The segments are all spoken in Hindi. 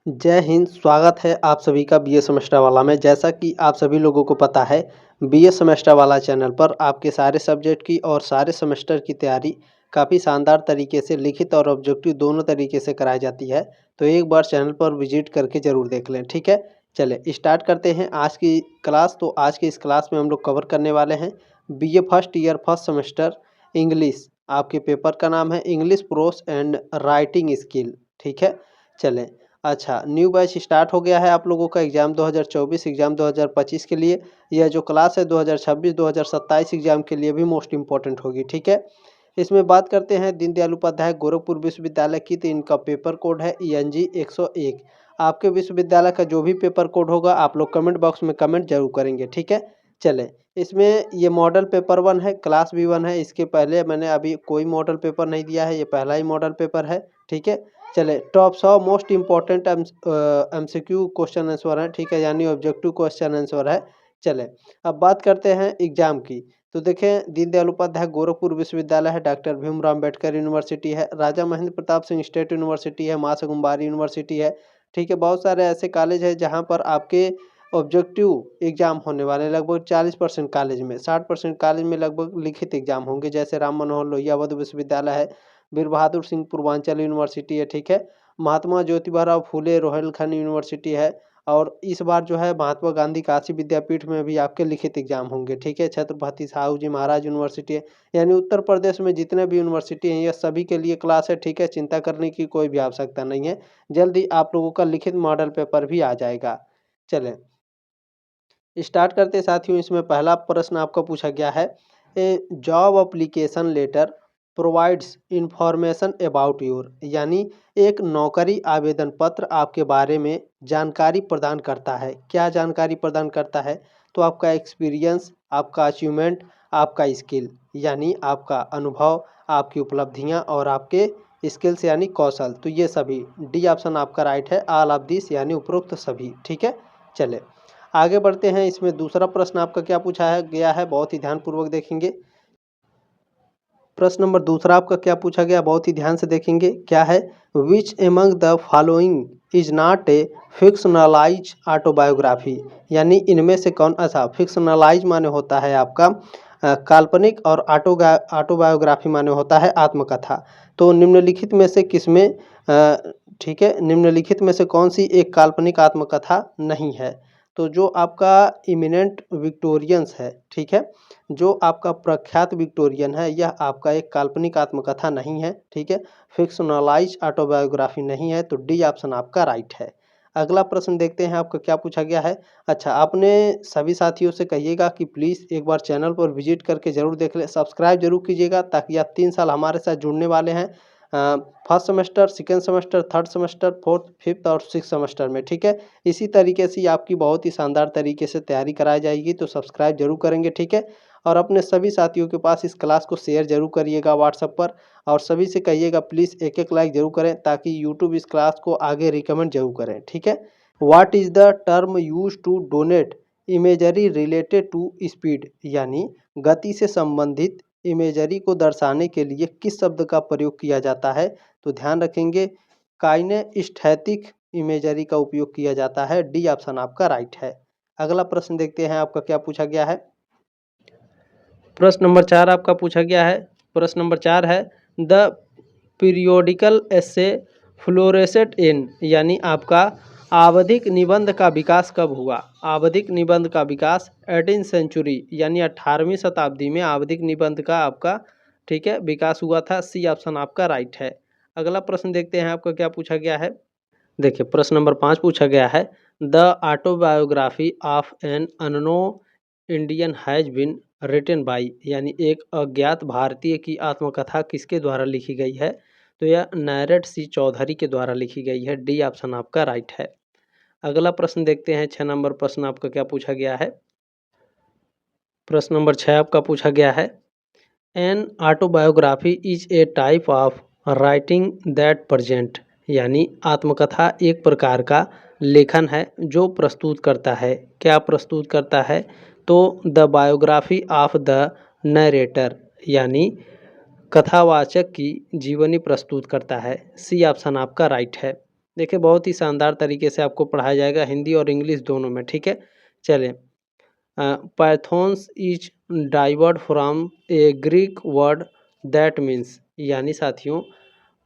जय हिंद। स्वागत है आप सभी का बीए सेमेस्टर वाला में। जैसा कि आप सभी लोगों को पता है, बीए सेमेस्टर वाला चैनल पर आपके सारे सब्जेक्ट की और सारे सेमेस्टर की तैयारी काफ़ी शानदार तरीके से लिखित और ऑब्जेक्टिव दोनों तरीके से कराई जाती है। तो एक बार चैनल पर विजिट करके ज़रूर देख लें, ठीक है। चलिए स्टार्ट करते हैं आज की क्लास। तो आज की इस क्लास में हम लोग कवर करने वाले हैं BA first year first semester English. आपके पेपर का नाम है English pros and writing skill, ठीक है। चलें, अच्छा, न्यू बैच स्टार्ट हो गया है आप लोगों का एग्ज़ाम 2024 एग्ज़ाम 2025 के लिए। यह जो क्लास है 2026 2027 एग्ज़ाम के लिए भी मोस्ट इम्पॉर्टेंट होगी, ठीक है। इसमें बात करते हैं दीनदयाल उपाध्याय गोरखपुर विश्वविद्यालय की। तो इनका पेपर कोड है ENG 101। आपके विश्वविद्यालय का जो भी पेपर कोड होगा आप लोग कमेंट बॉक्स में कमेंट जरूर करेंगे, ठीक है। चलें, इसमें ये मॉडल पेपर 1 है, क्लास भी 1 है। इसके पहले मैंने अभी कोई मॉडल पेपर नहीं दिया है, ये पहला ही मॉडल पेपर है, ठीक है। चले, top 100 most important MCQ question answer है, ठीक है, यानी ऑब्जेक्टिव क्वेश्चन आंसर है। चले, अब बात करते हैं एग्जाम की। तो देखें, दीनदयाल उपाध्याय गोरखपुर विश्वविद्यालय है, डॉक्टर भीमराव अम्बेडकर यूनिवर्सिटी है, राजा महेंद्र प्रताप सिंह स्टेट यूनिवर्सिटी है, माँ कुंभारी यूनिवर्सिटी है, ठीक है। बहुत सारे ऐसे कॉलेज हैं जहाँ पर आपके ऑब्जेक्टिव एग्जाम होने वाले। लगभग 40% कॉलेज में, 60% कॉलेज में लगभग लिखित एग्जाम होंगे। जैसे राम मनोहर लोहिया अवध विश्वविद्यालय है, वीर बहादुर सिंह पूर्वांचल यूनिवर्सिटी है, ठीक है। महात्मा ज्योतिबा फूले रोहिलखंड यूनिवर्सिटी है। और इस बार जो है महात्मा गांधी काशी विद्यापीठ में भी आपके लिखित एग्जाम होंगे, ठीक है। छत्रपति साहू जी महाराज यूनिवर्सिटी है। यानी उत्तर प्रदेश में जितने भी यूनिवर्सिटी हैं ये सभी के लिए क्लास है, ठीक है। चिंता करने की कोई भी आवश्यकता नहीं है, जल्दी आप लोगों का लिखित मॉडल पेपर भी आ जाएगा। चलें, स्टार्ट करते साथियों। इसमें पहला प्रश्न आपका पूछा गया है, a job application letter provides information about your, यानी एक नौकरी आवेदन पत्र आपके बारे में जानकारी प्रदान करता है। क्या जानकारी प्रदान करता है? तो आपका एक्सपीरियंस, आपका अचीवमेंट, आपका स्किल, यानी आपका अनुभव, आपकी उपलब्धियां और आपके स्किल्स यानी कौशल। तो ये सभी, डी ऑप्शन आपका राइट है, ऑल ऑफ दिस यानी उपरोक्त सभी, ठीक है। चले, आगे बढ़ते हैं। इसमें दूसरा प्रश्न आपका क्या पूछा है गया है, बहुत ही ध्यानपूर्वक देखेंगे। प्रश्न नंबर दूसरा आपका क्या पूछा गया, बहुत ही ध्यान से देखेंगे। क्या है? Which among the following is not a fictionalise autobiography, यानी इनमें से कौन। अच्छा, फिक्शनलाइज माने होता है आपका काल्पनिक, और ऑटोबायोग्राफी माने होता है आत्मकथा। तो निम्नलिखित में से किसमें ठीक है, निम्नलिखित में से कौन सी एक काल्पनिक आत्मकथा नहीं है? तो जो आपका इमिनेंट विक्टोरियंस है, ठीक है, जो आपका प्रख्यात विक्टोरियन है, यह आपका एक काल्पनिक आत्मकथा नहीं है, ठीक है। फिक्शनलाइज ऑटोबायोग्राफी नहीं है, तो डी ऑप्शन आपका राइट है। अगला प्रश्न देखते हैं आपका क्या पूछा गया है। अच्छा, आपने सभी साथियों से कहिएगा कि प्लीज़ एक बार चैनल पर विजिट करके ज़रूर देख लें, सब्सक्राइब जरूर कीजिएगा, ताकि आप 3 साल हमारे साथ जुड़ने वाले हैं। First semester, second semester, third semester, fourth, fifth और सिक्स सेमेस्टर में, ठीक है। इसी तरीके से आपकी बहुत ही शानदार तरीके से तैयारी कराई जाएगी, तो सब्सक्राइब जरूर करेंगे, ठीक है। और अपने सभी साथियों के पास इस क्लास को शेयर जरूर करिएगा व्हाट्सएप पर, और सभी से कहिएगा प्लीज़ एक एक लाइक जरूर करें, ताकि यूट्यूब इस क्लास को आगे रिकमेंड जरूर करें, ठीक है। What is the term use to donate imagery related to speed, यानी गति से संबंधित इमेजरी को दर्शाने के लिए किस शब्द का प्रयोग किया जाता है? तो ध्यान रखेंगे, काइनेस्थेटिक इमेजरी का उपयोग किया जाता है, डी ऑप्शन आपका राइट है। अगला प्रश्न देखते हैं आपका क्या पूछा गया है। प्रश्न नंबर 4 आपका पूछा गया है। प्रश्न नंबर 4 है, द पीरियोडिकल एसे फ्लोरेसेट इन, यानी आपका आवधिक निबंध का विकास कब हुआ? आवधिक निबंध का विकास 18वीं सेंचुरी, यानी 18वीं शताब्दी में आवधिक निबंध का आपका, ठीक है, विकास हुआ था। सी ऑप्शन आपका राइट है। अगला प्रश्न देखते हैं आपका क्या पूछा गया है। देखिए, प्रश्न नंबर 5 पूछा गया है, the autobiography of an unknown Indian has been written by, यानी एक अज्ञात भारतीय की आत्मकथा किसके द्वारा लिखी गई है? तो यह नायरेट सी चौधरी के द्वारा लिखी गई है, डी ऑप्शन आपका राइट है। अगला प्रश्न देखते हैं, 6 नंबर प्रश्न आपका क्या पूछा गया है। प्रश्न नंबर 6 आपका पूछा गया है, an autobiography is a type of writing that present, यानी आत्मकथा एक प्रकार का लेखन है जो प्रस्तुत करता है। क्या प्रस्तुत करता है? तो the biography of the narrator, यानी कथावाचक की जीवनी प्रस्तुत करता है। सी ऑप्शन आपका राइट है। देखिए बहुत ही शानदार तरीके से आपको पढ़ाया जाएगा हिंदी और इंग्लिश दोनों में, ठीक है। चलिए, pathos is derived from a Greek word that means, यानी साथियों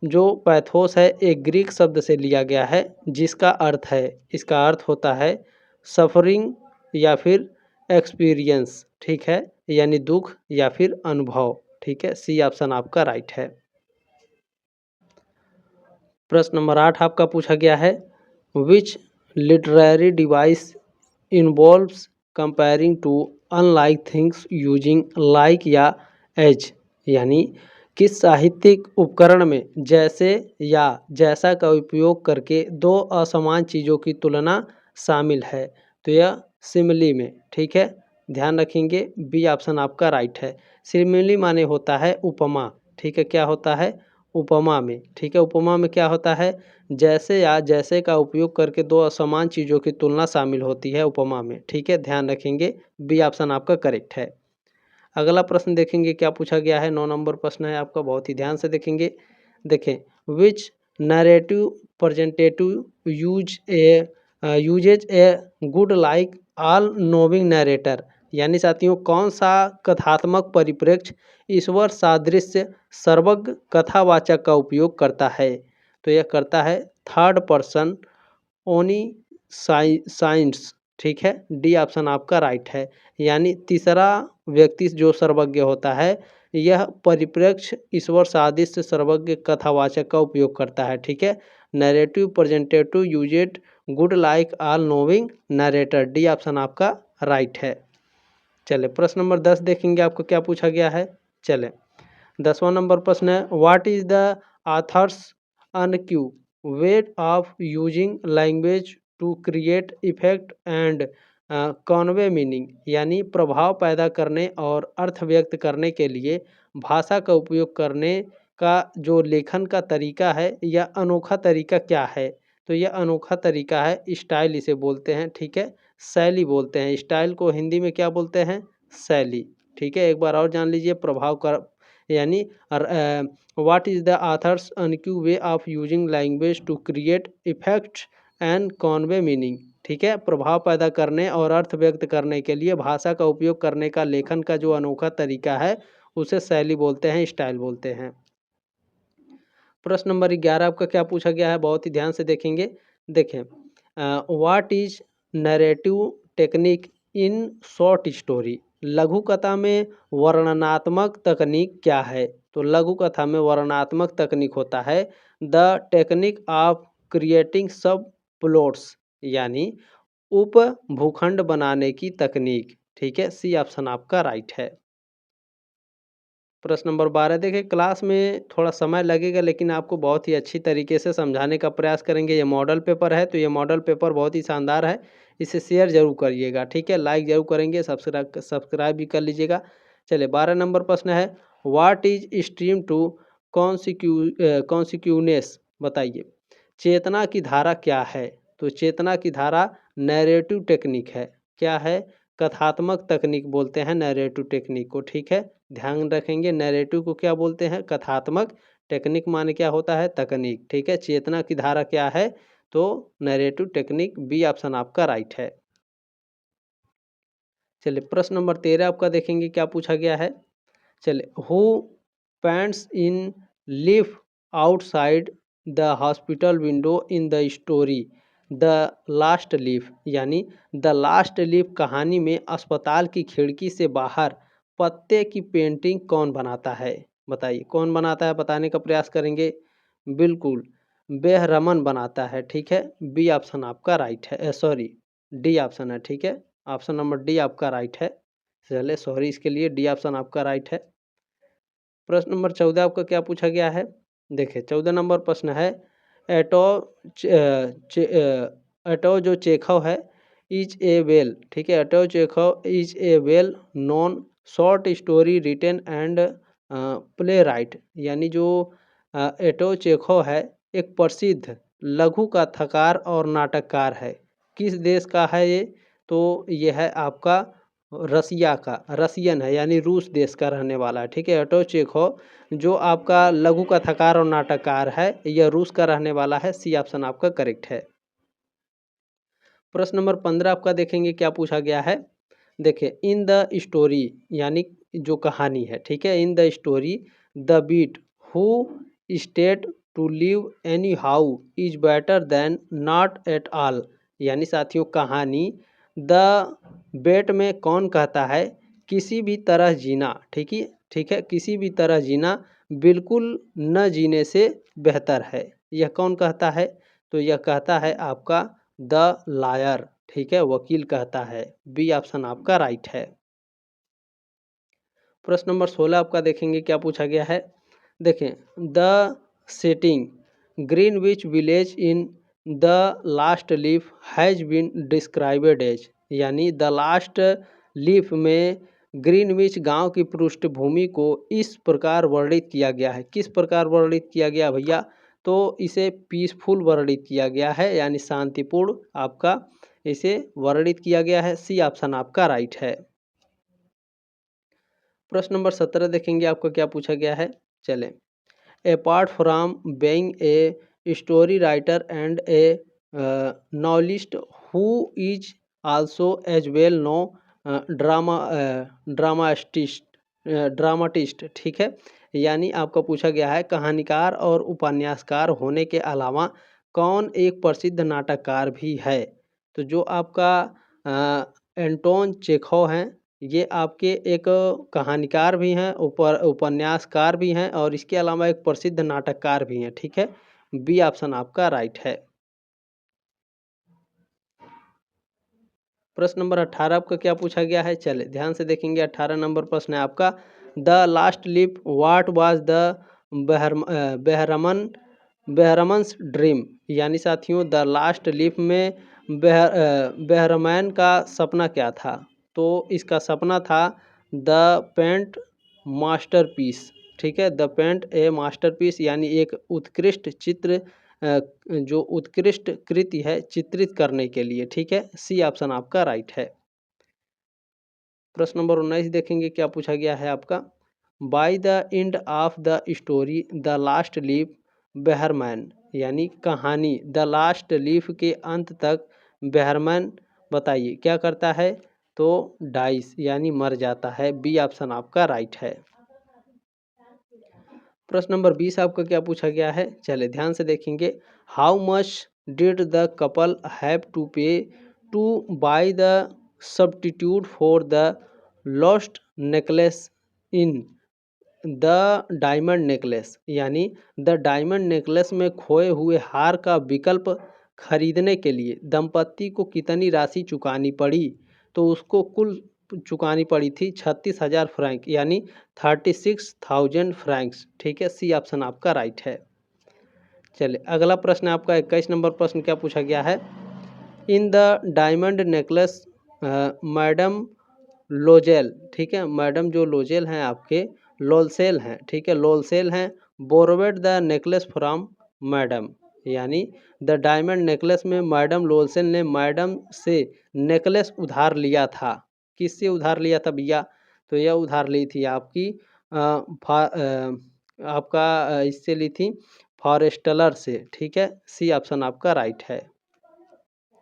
जो पैथोस है एक ग्रीक शब्द से लिया गया है जिसका अर्थ है, इसका अर्थ होता है सफरिंग या फिर एक्सपीरियंस, ठीक है, यानी दुख या फिर अनुभव, ठीक है। सी ऑप्शन आपका राइट है। प्रश्न नंबर 8 आपका पूछा गया है, which literary device involves comparing two unlike things using like या एज, यानी किस साहित्यिक उपकरण में जैसे या जैसा का उपयोग करके दो असमान चीज़ों की तुलना शामिल है, तो यह सिमिली में, ठीक है। ध्यान रखेंगे बी ऑप्शन आपका राइट है। सिमिली माने होता है उपमा, ठीक है, क्या होता है उपमा में, ठीक है। उपमा में क्या होता है, जैसे या जैसे का उपयोग करके दो असमान चीज़ों की तुलना शामिल होती है उपमा में, ठीक है। ध्यान रखेंगे बी ऑप्शन आपका करेक्ट है। अगला प्रश्न देखेंगे क्या पूछा गया है, 9 नंबर प्रश्न है आपका, बहुत ही ध्यान से देखेंगे। देखें, which narrative presentative uses a godlike all knowing narrator, यानी साथियों कौन सा कथात्मक परिप्रेक्ष्य ईश्वर सादृश्य सर्वज्ञ कथावाचक का उपयोग करता है, तो यह करता है थर्ड पर्सन ओनी साइंस, ठीक है। डी ऑप्शन आपका राइट है, यानी तीसरा व्यक्ति जो सर्वज्ञ होता है यह परिप्रेक्ष्य ईश्वर सादृश्य सर्वज्ञ कथावाचक का उपयोग करता है, ठीक है। Narrative presentative used godlike all knowing narrator, D option आपका राइट है। चले प्रश्न नंबर 10 देखेंगे आपको क्या पूछा गया है। चले 10वां नंबर प्रश्न है, what is the author's unique way of using language to create effect and convey meaning, यानी प्रभाव पैदा करने और अर्थ व्यक्त करने के लिए भाषा का उपयोग करने का जो लेखन का तरीका है यह अनोखा तरीका क्या है, तो यह अनोखा तरीका है स्टाइल इसे बोलते हैं, ठीक है, शैली बोलते हैं। स्टाइल को हिंदी में क्या बोलते हैं, शैली, ठीक है। एक बार और जान लीजिए, प्रभाव कर यानी what is the author's unique way of using language to create effect and convey meaning, ठीक है, प्रभाव पैदा करने और अर्थ व्यक्त करने के लिए भाषा का उपयोग करने का लेखन का जो अनोखा तरीका है उसे शैली बोलते हैं, स्टाइल बोलते हैं। प्रश्न नंबर 11 आपका क्या पूछा गया है, बहुत ही ध्यान से देखेंगे। देखें, what is narrative technique in short story, लघु कथा में वर्णनात्मक तकनीक क्या है, तो लघु कथा में वर्णनात्मक तकनीक होता है द टेक्निक ऑफ क्रिएटिंग सब प्लॉट्स, यानी उप भूखंड बनाने की तकनीक, ठीक है। सी ऑप्शन आपका राइट है। प्रश्न नंबर 12 देखिए, क्लास में थोड़ा समय लगेगा लेकिन आपको बहुत ही अच्छी तरीके से समझाने का प्रयास करेंगे। ये मॉडल पेपर है तो ये मॉडल पेपर बहुत ही शानदार है, इसे शेयर जरूर करिएगा, ठीक है, लाइक जरूर करेंगे, सब्सक्राइब भी कर लीजिएगा। चलिए 12 नंबर प्रश्न है, व्हाट इज स्ट्रीम टू कॉन्सिक्यूनेस, बताइए चेतना की धारा क्या है, तो चेतना की धारा नैरेटिव टेक्निक है, क्या है, कथात्मक तकनीक बोलते हैं नैरेटिव टेक्निक को, ठीक है। ध्यान रखेंगे नैरेटिव को क्या बोलते हैं, कथात्मक, टेक्निक माने क्या होता है, तकनीक, ठीक है। चेतना की धारा क्या है, तो नैरेटिव टेक्निक, बी ऑप्शन आपका राइट है। चलिए प्रश्न नंबर 13 आपका देखेंगे क्या पूछा गया है। चलिए, who paints in live outside the hospital window in the story the last leaf, यानी द लास्ट लीफ कहानी में अस्पताल की खिड़की से बाहर पत्ते की पेंटिंग कौन बनाता है, बताइए कौन बनाता है, बताने का प्रयास करेंगे। बिल्कुल बेहरमन बनाता है, ठीक है, बी ऑप्शन आपका राइट है, सॉरी डी ऑप्शन है, ठीक है, ऑप्शन नंबर डी आपका राइट है। चलिए सॉरी इसके लिए, डी ऑप्शन आपका राइट है। प्रश्न नंबर 14 आपका क्या पूछा गया है। देखिए 14 नंबर प्रश्न है, एटो एटो जो चेखव है इज ए वेल, ठीक है, एटो Chekhov is a well known short story written and playwright, यानी जो एटो चेखव है एक प्रसिद्ध लघु कथाकार और नाटककार है, किस देश का है ये, तो ये है आपका रसिया का, रसियन है यानी रूस देश का रहने वाला है। ठीक है, ऑटो चेखोव जो आपका लघु कथाकार और नाटककार है, यह रूस का रहने वाला है। सी ऑप्शन आपका करेक्ट है। प्रश्न नंबर 15 आपका देखेंगे क्या पूछा गया है। देखिए, इन द स्टोरी यानी जो कहानी है, ठीक है, in the story the bet who state to live anyhow is better than not at all. यानी साथियों, कहानी द बेट में कौन कहता है किसी भी तरह जीना, ठीक है, किसी भी तरह जीना बिल्कुल न जीने से बेहतर है। यह कौन कहता है? तो यह कहता है आपका द लायर, ठीक है, वकील कहता है। बी ऑप्शन आपका राइट है। प्रश्न नंबर 16 आपका देखेंगे क्या पूछा गया है। देखें, the setting Greenwich village in the last leaf has been described as. यानी द लास्ट लीफ में ग्रीनविच गांव की पृष्ठभूमि को इस प्रकार वर्णित किया गया है। किस प्रकार वर्णित किया गया भैया? तो इसे पीसफुल वर्णित किया गया है, यानी शांतिपूर्ण आपका इसे वर्णित किया गया है। सी ऑप्शन आपका राइट है। प्रश्न नंबर 17 देखेंगे आपको क्या पूछा गया है। चलें, apart from being a story writer and a novelist who is also as well known dramatist, ठीक है। यानी आपका पूछा गया है कहानीकार और उपन्यासकार होने के अलावा कौन एक प्रसिद्ध नाटककार भी है। तो जो आपका एंटोन चेखव हैं, ये आपके एक कहानीकार भी हैं, उपन्यासकार भी हैं और इसके अलावा एक प्रसिद्ध नाटककार भी हैं। ठीक है, बी ऑप्शन आपका राइट है। प्रश्न नंबर 18 आपका क्या पूछा गया है। चले ध्यान से देखेंगे। 18 नंबर प्रश्न है आपका, the last leaf what was the Behrman's dream. यानी साथियों, द लास्ट लिप में बेहरमैन का सपना क्या था। तो इसका सपना था द पेंट मास्टरपीस, ठीक है, द पेंट ए मास्टरपीस, यानी एक उत्कृष्ट चित्र, जो उत्कृष्ट कृति है चित्रित करने के लिए। ठीक है, सी ऑप्शन आपका राइट है। प्रश्न नंबर 19 देखेंगे क्या पूछा गया है आपका, by the end of the story the last leaf Behrman. यानी कहानी द लास्ट लीफ के अंत तक बेहरमैन बताइए क्या करता है। तो डाइस यानी मर जाता है। बी ऑप्शन आपका राइट है। प्रश्न नंबर 20 आपका क्या पूछा गया है। चले ध्यान से देखेंगे, how much did the couple have to pay to buy the substitute for the lost necklace in the diamond necklace. यानी द डायमंड नेकलेस में खोए हुए हार का विकल्प खरीदने के लिए दंपति को कितनी राशि चुकानी पड़ी। तो उसको कुल चुकानी पड़ी थी 36,000 फ्रैंक, यानी 36,000 फ्रैंक्स। ठीक है, सी ऑप्शन आपका राइट है। चलिए अगला प्रश्न आपका 21 नंबर प्रश्न क्या पूछा गया है। In the diamond necklace madam लोजेल, ठीक है, मैडम जो लोजेल हैं आपके लोलसेल हैं, ठीक है, लोलसेल हैं, बोरवेड द नेकलेस फ्रॉम मैडम। यानी द डायमंड नेकलेस में मैडम लोलसेल ने मैडम से नेकलेस उधार लिया था। किससे उधार लिया था भैया? तो यह उधार ली थी आपकी आपका इससे ली थी फॉरेस्टलर से। ठीक है, सी ऑप्शन आपका राइट है।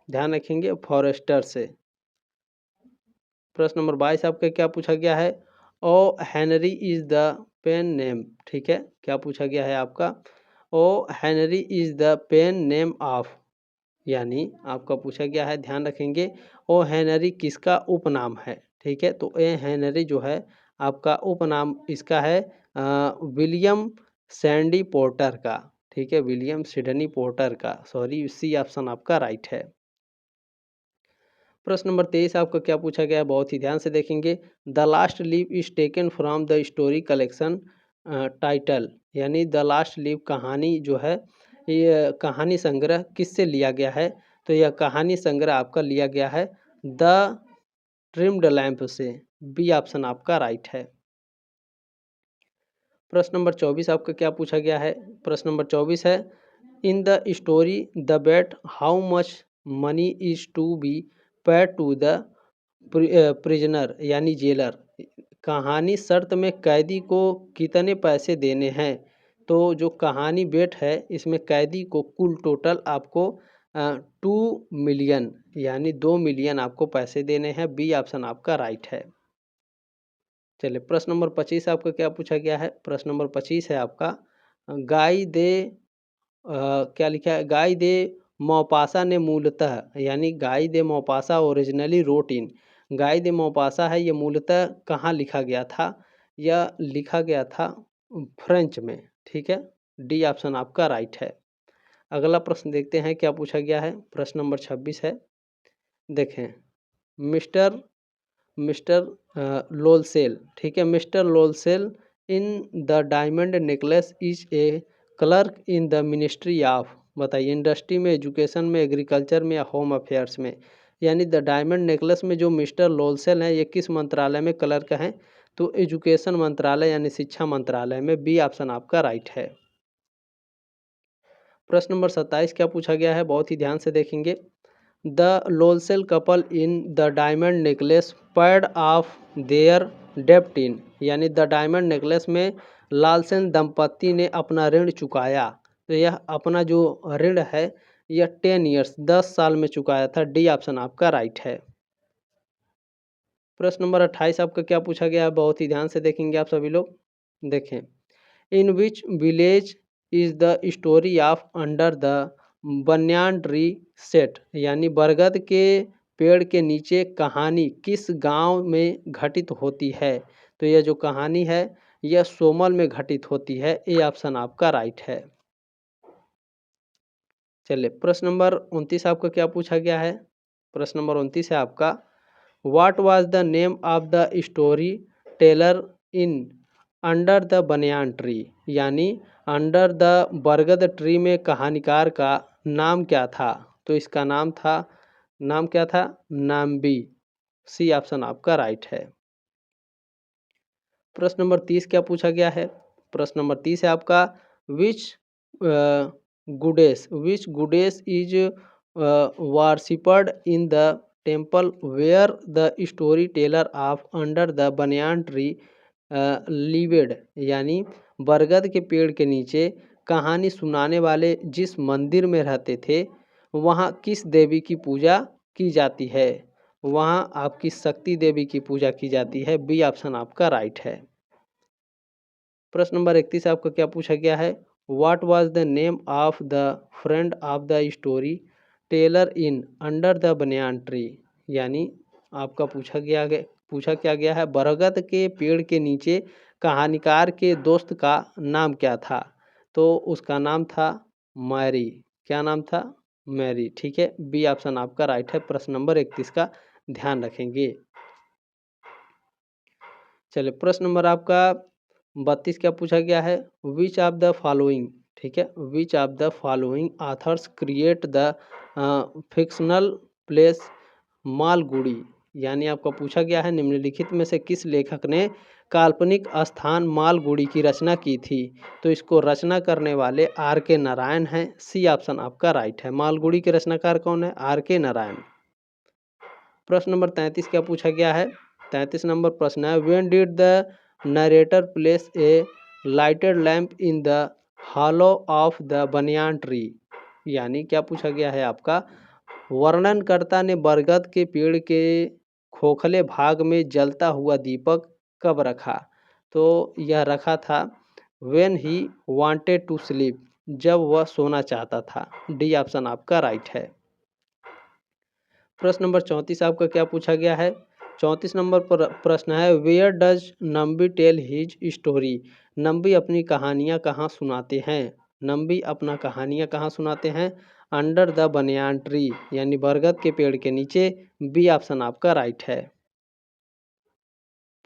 ध्यान रखेंगे, फॉरेस्टर से। प्रश्न नंबर 22 आपका क्या पूछा गया है। O Henry is the pen name, ठीक है, क्या पूछा गया है आपका, O Henry is the pen name of. यानी आपका पूछा गया है, ध्यान रखेंगे, ओ हेनरी किसका उपनाम है। ठीक है, तो ए हेनरी जो है आपका उपनाम इसका है विलियम सैंडी पोर्टर का। ठीक है, विलियम सिडनी पोर्टर का, सॉरी, सी ऑप्शन आपका राइट है। प्रश्न नंबर 23 आपका क्या पूछा गया है, बहुत ही ध्यान से देखेंगे। The last leave is taken from the story collection title. यानी द लास्ट लीव कहानी जो है, ये कहानी संग्रह किससे लिया गया है। तो यह कहानी संग्रह आपका लिया गया है द ट्रिम्ड लैंप से। बी ऑप्शन आपका राइट है। प्रश्न नंबर 24 आपका क्या पूछा गया है। प्रश्न नंबर 24 है, in the story the bet how much money is to be paid to the prisoner यानी जेलर। कहानी शर्त में कैदी को कितने पैसे देने हैं। तो जो कहानी बेट है इसमें कैदी को कुल टोटल आपको 2 मिलियन यानी 2 मिलियन आपको पैसे देने हैं। बी ऑप्शन आपका राइट है। चलिए प्रश्न नंबर 25 आपका क्या पूछा गया है। प्रश्न नंबर 25 है आपका गाय दे क्या लिखा है, गाय दे मौपासा ने मूलतः यानी गाय दे मौपासा ओरिजिनली रोट इन। गाय दे मौपासा है ये मूलतः कहाँ लिखा गया था। यह लिखा गया था फ्रेंच में। ठीक है, डी ऑप्शन आपका राइट है। अगला प्रश्न देखते हैं क्या पूछा गया है। प्रश्न नंबर 26 है। देखें मिस्टर मिस्टर लोलसेल। ठीक है, mister Loisel in the diamond necklace is a clerk in the ministry of. बताइए इंडस्ट्री में, एजुकेशन में, एग्रीकल्चर में या होम अफेयर्स में। यानी द डायमंड नेकलेस में जो मिस्टर लोलसेल हैं ये किस मंत्रालय में क्लर्क हैं। तो एजुकेशन मंत्रालय यानी शिक्षा मंत्रालय में। बी ऑप्शन आपका राइट है। प्रश्न नंबर 27 क्या पूछा गया है, बहुत ही ध्यान से देखेंगे। The Loisel couple in the diamond necklace paid off their डेप्ट इन। यानी द डायमंड नेकलेस में लालसेन दंपति ने अपना ऋण चुकाया। तो यह अपना जो ऋण है यह 10 ईयर्स 10 साल में चुकाया था। डी ऑप्शन आपका राइट है। प्रश्न नंबर 28 आपका क्या पूछा गया है, बहुत ही ध्यान से देखेंगे आप सभी लोग। देखें in which village is the story of under the banyan tree set. यानी बरगद के पेड़ के नीचे कहानी किस गांव में घटित होती है। तो यह जो कहानी है यह सोमल में घटित होती है। ए ऑप्शन आपका राइट है। चलिए प्रश्न नंबर 29 आपका क्या पूछा गया है। प्रश्न नंबर 29 है आपका what was the name of the story Taylor in under the banyan tree. यानी अंडर द बरगद ट्री में कहानीकार का नाम क्या था। तो इसका नाम क्या था, नाम्बी। सी ऑप्शन आपका राइट है। प्रश्न नंबर 30 क्या पूछा गया है। प्रश्न नंबर 30 है आपका which goddess is worshipped in the temple where the story teller of under the banyan tree lived. यानी बरगद के पेड़ के नीचे कहानी सुनाने वाले जिस मंदिर में रहते थे वहाँ किस देवी की पूजा की जाती है। वहाँ आपकी शक्ति देवी की पूजा की जाती है। बी ऑप्शन आपका राइट है। प्रश्न नंबर 31 आपका क्या पूछा गया है। What was the name of the friend of the story Taylor in under the banyan tree. यानी आपका पूछा क्या गया है, बरगद के पेड़ के नीचे कहानीकार के दोस्त का नाम क्या था। तो उसका नाम था मैरी। क्या नाम था, मैरी। ठीक है, बी ऑप्शन आपका राइट है। प्रश्न नंबर 31 का ध्यान रखेंगे। चलिए प्रश्न नंबर आपका 32 क्या पूछा गया है। Which of the following. ठीक है, which of the following authors create the fictional place Malgudi. यानी आपका पूछा गया है निम्नलिखित में से किस लेखक ने काल्पनिक स्थान मालगुड़ी की रचना की थी। तो इसको रचना करने वाले आर के नारायण हैं। सी ऑप्शन आपका राइट है। मालगुड़ी के रचनाकार कौन है, आर के नारायण। प्रश्न नंबर 33 क्या पूछा गया है। 33 नंबर प्रश्न है when did the narrator place a lighted lamp in the hollow of the banyan tree. यानी क्या पूछा गया है आपका, वर्णनकर्ता ने बरगद के पेड़ के खोखले भाग में जलता हुआ दीपक कब रखा। तो यह रखा था when he wanted to sleep, जब वह सोना चाहता था। डी ऑप्शन आपका राइट है। प्रश्न नंबर 34 आपका क्या पूछा गया है। 34 नंबर पर प्रश्न है where does Nambi tell his story. Nambi अपनी कहानियाँ कहाँ सुनाते हैं। नम्बी अपना कहानियाँ कहाँ सुनाते हैं, अंडर द बनियान ट्री यानी बरगद के पेड़ के नीचे। बी ऑप्शन आपका राइट है।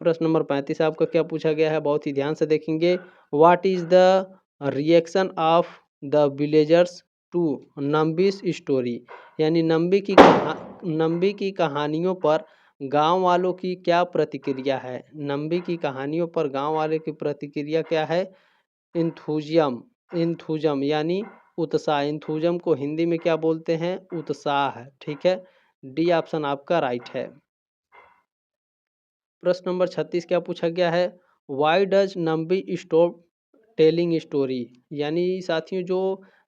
प्रश्न नंबर 35 आपका क्या पूछा गया है, बहुत ही ध्यान से देखेंगे। What is the reaction of the villagers to Nambi's story. यानी नम्बी की कहानियों पर गांव वालों की क्या प्रतिक्रिया है। नम्बी की कहानियों पर गांव वाले की प्रतिक्रिया क्या है, इंथुजम यानी उत्साह। इंथुजम को हिंदी में क्या बोलते हैं, उत्साह। ठीक है, डी ऑप्शन आपका राइट है। प्रश्न नंबर 36 क्या पूछा गया है, why does Nambi stop telling story, यानी साथियों जो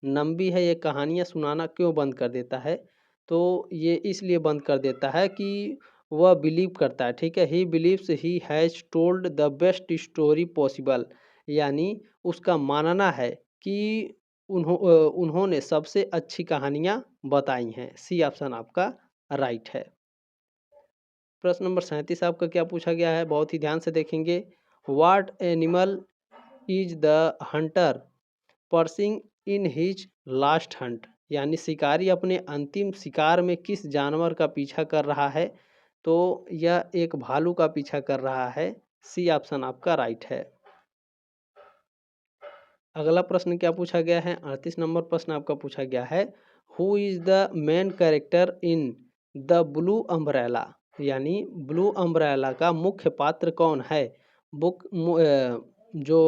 नम्बी है ये कहानियाँ सुनाना क्यों बंद कर देता है, तो ये इसलिए बंद कर देता है कि वह बिलीव करता है, ठीक है, he believes he has told the best story possible, यानी उसका मानना है कि उन्होंने सबसे अच्छी कहानियाँ बताई हैं। सी ऑप्शन आपका राइट है। प्रश्न नंबर 37 आपका क्या पूछा गया है, बहुत ही ध्यान से देखेंगे। What animal is the Hunter pursuing in his last Hunt, यानी शिकारी अपने अंतिम शिकार में किस जानवर का पीछा कर रहा है, तो यह एक भालू का पीछा कर रहा है। सी ऑप्शन आपका राइट है। अगला प्रश्न क्या पूछा गया है, 38 नंबर प्रश्न आपका पूछा गया है, who is the main character in the blue umbrella, यानी ब्लू अम्ब्रेला का मुख्य पात्र कौन है। जो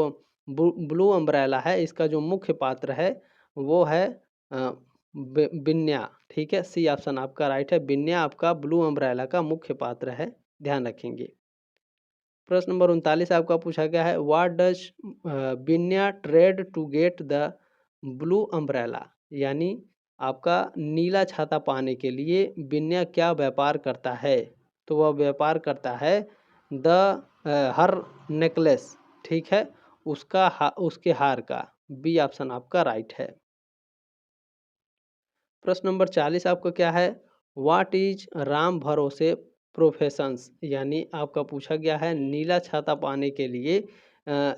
ब्लू अम्ब्रेला है इसका जो मुख्य पात्र है वो है बिन्या, ठीक है, सी ऑप्शन आपका राइट है। बिन्या आपका ब्लू अम्ब्रेला का मुख्य पात्र है, ध्यान रखेंगे। प्रश्न नंबर 39 आपका पूछा गया है, what does Binya trade to get the blue umbrella, यानी आपका नीला छाता पाने के लिए बिन्या क्या व्यापार करता है, तो वह व्यापार करता है द हर नेकलेस, ठीक है, उसके हार का। बी ऑप्शन आपका राइट है। प्रश्न नंबर 40 आपका क्या है, व्हाट इज राम भरोसे प्रोफेशंस, यानी आपका पूछा गया है नीला छाता पाने के लिए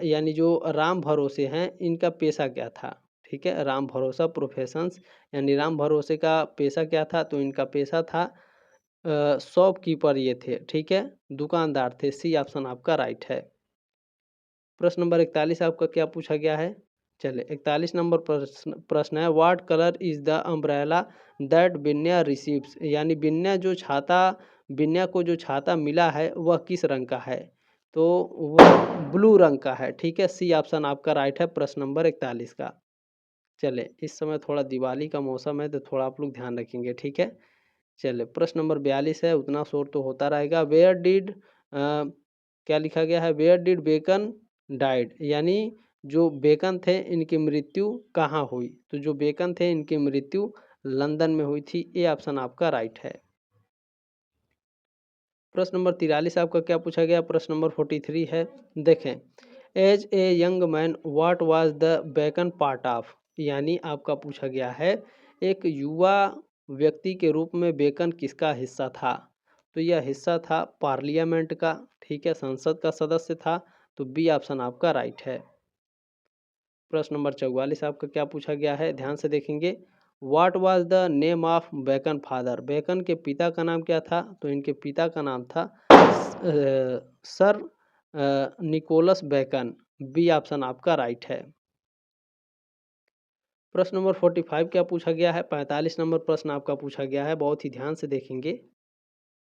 यानी जो राम भरोसे हैं इनका पेशा क्या था, ठीक है, राम भरोसा प्रोफेशंस, यानी राम भरोसे का पेशा क्या था, तो इनका पेशा था शॉपकीपर ये थे, ठीक है, दुकानदार थे। सी ऑप्शन आपका राइट है। प्रश्न नंबर 41 आपका क्या पूछा गया है, चले 41 नंबर प्रश्न है, what colour is the umbrella that Binya receives, यानी बिन्या को जो छाता मिला है वह किस रंग का है, तो वह ब्लू रंग का है, ठीक है, सी ऑप्शन आपका राइट है प्रश्न नंबर 41 का। चले इस समय थोड़ा दिवाली का मौसम है तो थोड़ा आप लोग ध्यान रखेंगे, ठीक है। चले प्रश्न नंबर 42 है, उतना शोर तो होता रहेगा। वेयर डिड क्या लिखा गया है, वेयर डिड बेकन डाइड, यानी जो बेकन थे इनकी मृत्यु कहाँ हुई, तो जो बेकन थे इनकी मृत्यु लंदन में हुई थी। ए ऑप्शन आपका राइट है। प्रश्न नंबर 43 आपका क्या पूछा गया, प्रश्न नंबर 43 है, देखें, as a young man what was the Bacon part of, यानी आपका पूछा गया है एक युवा व्यक्ति के रूप में बेकन किसका हिस्सा था, तो यह हिस्सा था पार्लियामेंट का, ठीक है, संसद का सदस्य था, तो बी ऑप्शन आपका राइट है। प्रश्न नंबर 44 आपका क्या पूछा गया है, ध्यान से देखेंगे। What was the name of Bacon father, Bacon के पिता का नाम क्या था, तो इनके पिता का नाम था sir Nicholas Bacon. B option आपका राइट है। प्रश्न नंबर 45 क्या पूछा गया है, 45 नंबर प्रश्न आपका पूछा गया है, बहुत ही ध्यान से देखेंगे।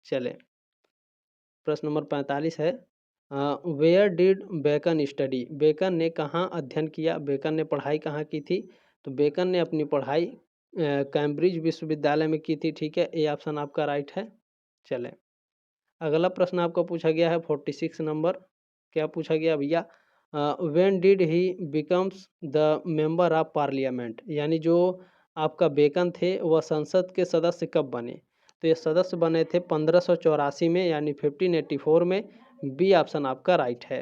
चले प्रश्न नंबर 45 है, where did Bacon study, Bacon ने कहाँ अध्ययन किया, बेकन ने पढ़ाई कहाँ की थी, तो बेकन ने अपनी पढ़ाई कैम्ब्रिज विश्वविद्यालय में की थी, ठीक है, ए ऑप्शन आपका राइट है। चले अगला प्रश्न आपका पूछा गया है 46 नंबर, क्या पूछा गया भैया, when did he becomes the member of parliament, यानी जो आपका बेकन थे वह संसद के सदस्य कब बने, तो ये सदस्य बने थे 1584 में, यानी 1584 में। बी ऑप्शन आपका राइट है।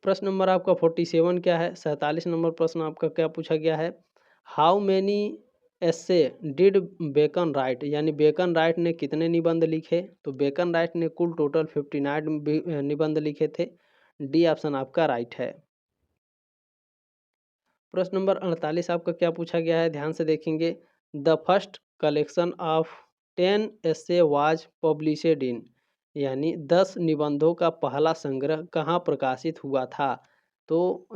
प्रश्न नंबर आपका 47 क्या है, 47 नंबर प्रश्न आपका क्या पूछा गया है, how many essay did Bacon write, यानी बेकन राइट ने कितने निबंध लिखे, तो बेकन राइट ने कुल टोटल 59 निबंध लिखे थे। डी ऑप्शन आपका राइट है। प्रश्न नंबर 48 आपका क्या पूछा गया है, ध्यान से देखेंगे। The first collection of 10 essays was published in, यानी 10 निबंधों का पहला संग्रह कहाँ प्रकाशित हुआ था, तो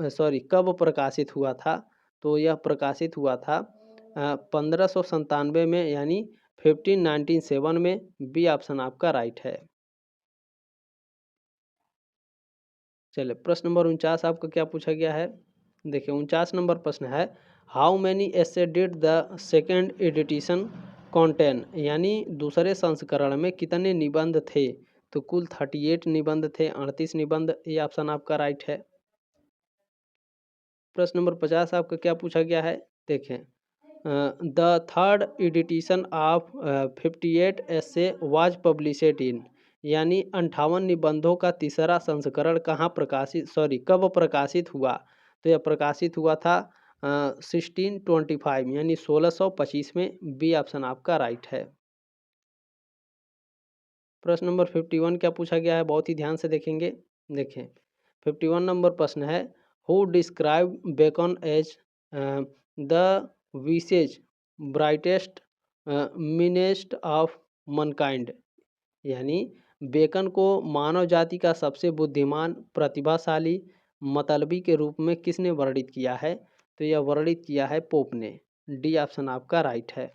कब प्रकाशित हुआ था, तो यह प्रकाशित हुआ था 1597 में, यानी 1597 में। बी ऑप्शन आपका राइट है। चलिए प्रश्न नंबर 49 आपका क्या पूछा गया है, देखिए 49 नंबर प्रश्न है, how many essay did the second edition contain, यानी दूसरे संस्करण में कितने निबंध थे, तो कुल 38 निबंध थे, 38 निबंध। ये ऑप्शन आपका राइट है। प्रश्न नंबर 50 आपका क्या पूछा गया है, देखें। The third edition of 58 essays was published in, यानी 58 निबंधों का तीसरा संस्करण कब प्रकाशित हुआ। तो यह प्रकाशित हुआ था 1625 यानी 1625 में। बी ऑप्शन आपका राइट है। प्रश्न नंबर 51 क्या पूछा गया है, बहुत ही ध्यान से देखेंगे। देखें 51 नंबर प्रश्न है, who describe Bacon as the wisest brightest meanest of mankind, यानी बेकन को मानव जाति का सबसे बुद्धिमान, प्रतिभाशाली, मतलबी के रूप में किसने वर्णित किया है। तो यह वर्णित किया है पोप ने। डी ऑप्शन आपका राइट है।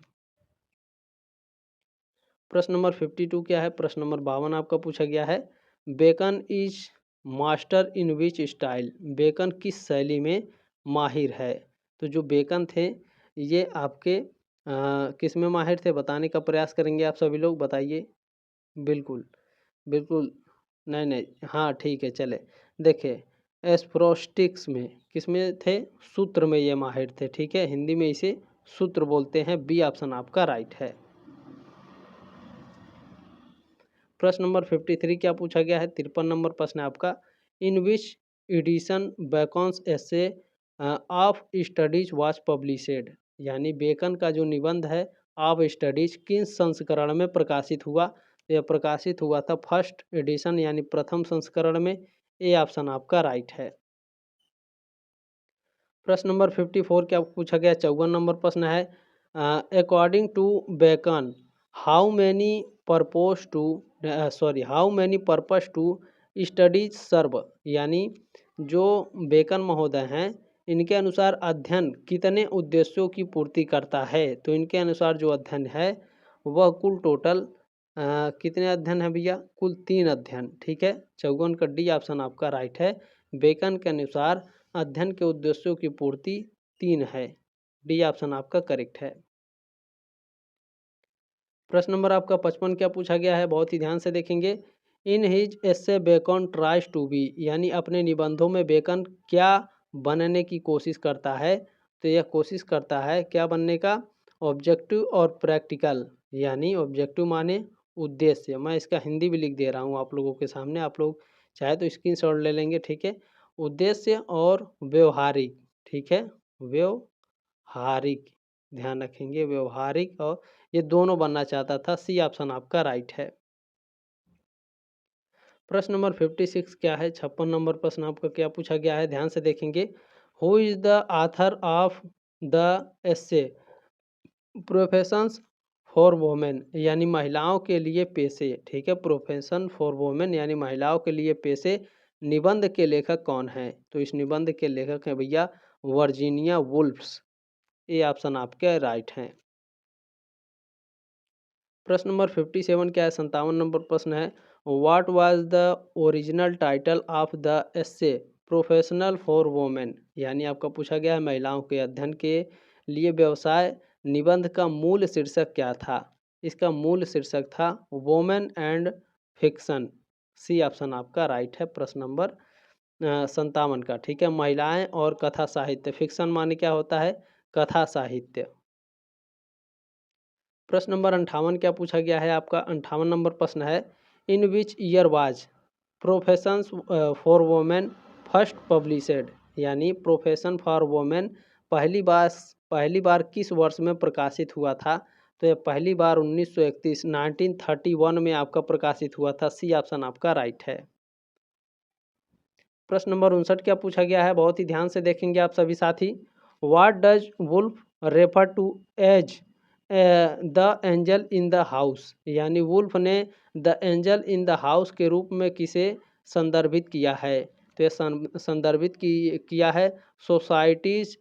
प्रश्न नंबर 52 क्या है, प्रश्न नंबर 52 आपका पूछा गया है, Bacon is master in which style, Bacon किस शैली में माहिर है। तो जो बेकन थे ये आपके किस में माहिर थे, बताने का प्रयास करेंगे आप सभी लोग, बताइए। बिल्कुल बिल्कुल, नहीं नहीं, हाँ ठीक है, चले। देखिए एस्प्रोस्टिक्स में, किस में थे, सूत्र में ये माहिर थे, ठीक है, हिंदी में इसे सूत्र बोलते हैं। बी ऑप्शन आपका राइट है। प्रश्न नंबर 53 क्या पूछा गया है, 53 नंबर प्रश्न है आपका, in which edition Bacon's essay of studies was published, यानी बेकन का जो निबंध है ऑफ स्टडीज किस संस्करण में प्रकाशित हुआ। तो यह प्रकाशित हुआ था फर्स्ट एडिशन यानी प्रथम संस्करण में। ए ऑप्शन आपका राइट है। प्रश्न नंबर 54 क्या पूछा गया, 54 नंबर प्रश्न है, according to Bacon how many purpose to studies serve, यानी जो बेकन महोदय हैं इनके अनुसार अध्ययन कितने उद्देश्यों की पूर्ति करता है। तो इनके अनुसार जो अध्ययन है वह कुल टोटल कितने अध्ययन है भैया, कुल 3 अध्ययन, ठीक है। 54 का डी ऑप्शन आपका राइट है। बेकन के अनुसार अध्ययन के उद्देश्यों की पूर्ति 3 है। डी ऑप्शन आपका करेक्ट है। प्रश्न नंबर आपका 55 क्या पूछा गया है, बहुत ही ध्यान से देखेंगे। In his essay Bacon tries to be, यानी अपने निबंधों में बेकन क्या बनने की कोशिश करता है। तो यह कोशिश करता है क्या बनने का, ऑब्जेक्टिव और प्रैक्टिकल, यानी ऑब्जेक्टिव माने उद्देश्य। मैं इसका हिंदी भी लिख दे रहा हूँ आप लोगों के सामने, आप लोग चाहे तो स्क्रीनशॉट ले लेंगे, ठीक है। उद्देश्य और व्यवहारिक, ठीक है, व्यवहारिक, ध्यान रखेंगे, व्यवहारिक, और ये दोनों बनना चाहता था। सी ऑप्शन आपका राइट है। प्रश्न नंबर 56 क्या है, 56 नंबर प्रश्न आपका क्या पूछा गया है, ध्यान से देखेंगे। Who is the author of the essay professions for women, यानी महिलाओं के लिए पेशे, ठीक है, प्रोफेशन फॉर वोमेन यानी महिलाओं के लिए पेशे, निबंध के लेखक कौन है। तो इस निबंध के लेखक हैं भैया वर्जीनिया वुल्फ्स। ये ऑप्शन आपके राइट हैं। प्रश्न नंबर 57 क्या है, 57 नंबर प्रश्न है, what was the original title of the essay professional for women, यानी आपका पूछा गया है महिलाओं के अध्ययन के लिए व्यवसाय निबंध का मूल शीर्षक क्या था। इसका मूल शीर्षक था women and fiction. C option आपका राइट है। प्रश्न नंबर 57 का, ठीक है, महिलाएं और कथा साहित्य, फिक्शन माने क्या होता है, कथा साहित्य। प्रश्न नंबर 58 क्या पूछा गया है आपका, 58 नंबर प्रश्न है, in which year was professions for women first published, यानी प्रोफेशन फॉर वोमेन पहली बार किस वर्ष में प्रकाशित हुआ था। तो यह पहली बार 1931 1931 में आपका प्रकाशित हुआ था। सी ऑप्शन आपका राइट है। प्रश्न नंबर 59 क्या पूछा गया है, बहुत ही ध्यान से देखेंगे आप सभी साथी। What does Woolf refer to as the angel in the house, यानी वुल्फ ने the angel in the house के रूप में किसे संदर्भित किया है। तो यह संदर्भित किया है सोसाइटीज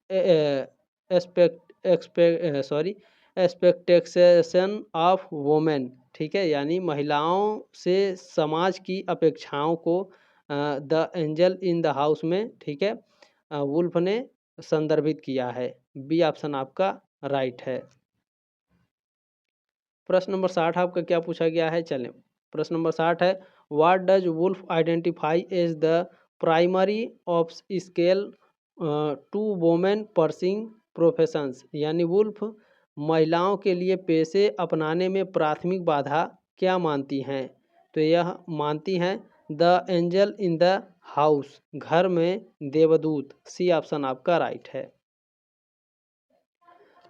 एक्सपेक्टेशन ऑफ वोमेन, ठीक है, यानी महिलाओं से समाज की अपेक्षाओं को the angel in the house में, ठीक है, वुल्फ ने संदर्भित किया है। बी ऑप्शन आपका राइट है। प्रश्न नंबर 60 आपका क्या पूछा गया है, चलें। प्रश्न नंबर 60 है, what does Woolf identify as the primary of scale to women pursuing professions, यानी वुल्फ महिलाओं के लिए पेशे अपनाने में प्राथमिक बाधा क्या मानती हैं? तो यह मानती हैं the angel in the house, घर में देवदूत। सी ऑप्शन आपका राइट है।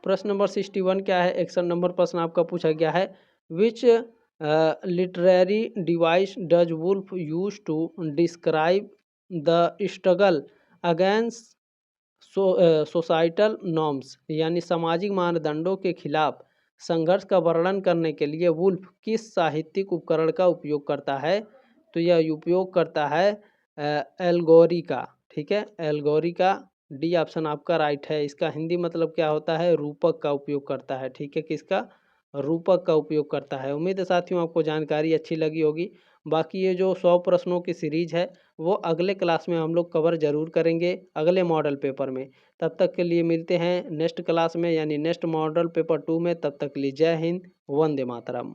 प्रश्न नंबर 61 क्या है? एक्शन नंबर प्रश्न आपका पूछा गया है, which literary device does Woolf use to describe the struggle against societal norms, यानी सामाजिक मानदंडों के खिलाफ संघर्ष का वर्णन करने के लिए वुल्फ किस साहित्यिक उपकरण का उपयोग करता है? तो यह उपयोग करता है एल्गोरी का। ठीक है, एल्गोरी का। डी ऑप्शन आपका राइट है। इसका हिंदी मतलब क्या होता है? रूपक का उपयोग करता है। ठीक है, किसका? रूपक का उपयोग करता है। उम्मीद है साथियों आपको जानकारी अच्छी लगी होगी। बाकी ये जो 100 प्रश्नों की सीरीज है वो अगले क्लास में हम लोग कवर जरूर करेंगे, अगले मॉडल पेपर में। तब तक के लिए मिलते हैं नेक्स्ट क्लास में, यानी नेक्स्ट मॉडल पेपर 2 में। तब तक के लिए जय हिंद, वंदे मातरम।